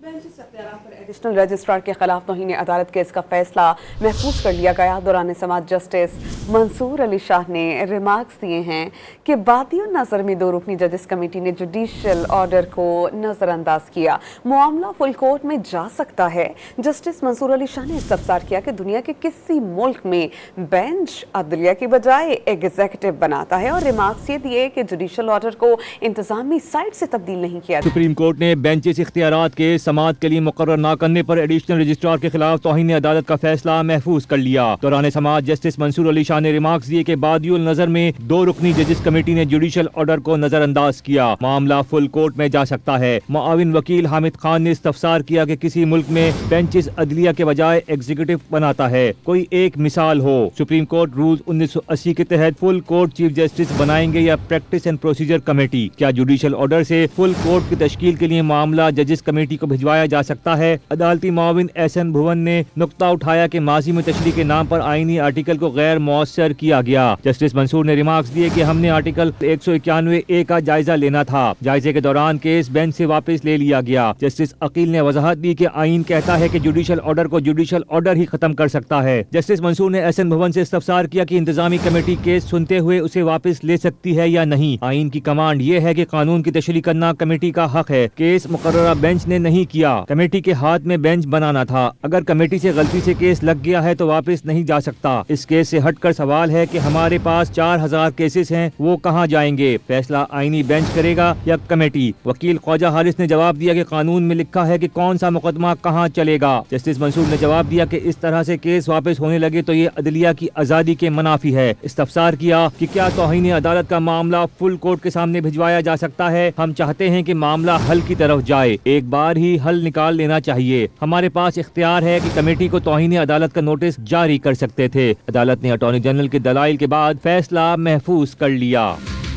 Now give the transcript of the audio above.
Additional registrar के खिलाफ तौहीन अदालत केस का फैसला महफूज कर लिया गया। दौरान समाअत जस्टिस मंसूर अली शाह ने रिमार्क्स दिए हैं कि बादियों नज़र में 2 रुकनी जजेस कमेटी ने जुडिशल ऑर्डर को नज़रअंदाज किया। मामला फुल कोर्ट में जा सकता है। जस्टिस मंसूर अली शाह ने इस्तफसार किया कि दुनिया के किसी मुल्क में बेंच अदलिया की बजाय एग्जीक्यूटिव बनाता है और रिमार्क्स ये दिए कि जुडिशल ऑर्डर को इंतजामी साइड से तब्दील नहीं किया। सुप्रीम कोर्ट ने बेंचेस इख्तियारात के समाअत के लिए मुकर्रर न करने पर एडिशनल रजिस्ट्रार के खिलाफ तौहीन अदालत का फैसला महफूज कर लिया। दौरान समाअत जस्टिस मंसूर अली शाह ने रिमार्क्स दिए कि बादियुल नजर में 2 रुकनी जजेस कमेटी ने जुडिशल ऑर्डर को नजरअंदाज किया। मामला फुल कोर्ट में जा सकता है। मुआविन वकील हामिद खान ने इस्तफसार किया कि किसी मुल्क में बेंचेस अदलिया के बजाय एग्जीक्यूटिव बनाता है। कोई एक मिसाल हो। सुप्रीम कोर्ट रूल 1980 के तहत फुल कोर्ट चीफ जस्टिस बनाएंगे या प्रैक्टिस एंड प्रोसीजर कमेटी? क्या जुडिशल ऑर्डर से फुल कोर्ट की तश्कील के लिए मामला जजेस कमेटी को भिजवाया जा सकता है? अदालती मुआविन एहसन भुवन ने नुक्ता उठाया कि माजी में तशरीह के नाम पर आईनी आर्टिकल को गैर मौसर किया गया। जस्टिस मंसूर ने रिमार्क्स दिए कि हमने आर्टिकल 191A का जायजा लेना था। जायजे के दौरान केस बेंच से वापस ले लिया गया। जस्टिस अकील ने वजाहत दी कि आईन कहता है कि जुडिशल ऑर्डर को जुडिशल ऑर्डर ही खत्म कर सकता है। जस्टिस मंसूर ने एहसन भुवन से इस्तफसार किया कि इंतजामी कमेटी केस सुनते हुए उसे वापस ले सकती है या नहीं। आईन की कमांड ये है कि कानून की तशरीह करना कमेटी का हक है। केस मुकर्ररा बेंच ने नहीं किया। कमेटी के हाथ में बेंच बनाना था। अगर कमेटी से गलती से केस लग गया है तो वापस नहीं जा सकता। इस केस से हटकर सवाल है कि हमारे पास 4000 केसेस हैं, वो कहाँ जाएंगे? फैसला आईनी बेंच करेगा या कमेटी? वकील ख्वाजा हारिस ने जवाब दिया कि कानून में लिखा है कि कौन सा मुकदमा कहाँ चलेगा। जस्टिस मंसूर ने जवाब दिया कि इस तरह से केस वापस होने लगे तो ये अदलिया की आजादी के मुनाफी है। इस्तफसार किया कि क्या तौहीन अदालत का मामला फुल कोर्ट के सामने भिजवाया जा सकता है? हम चाहते हैं कि मामला हल की तरफ जाए। एक बार ही हल निकाल लेना चाहिए। हमारे पास इख्तियार है कि कमेटी को तौहीन अदालत का नोटिस जारी कर सकते थे। अदालत ने अटॉर्नी जनरल के दलाइल के बाद फैसला महफूज कर लिया।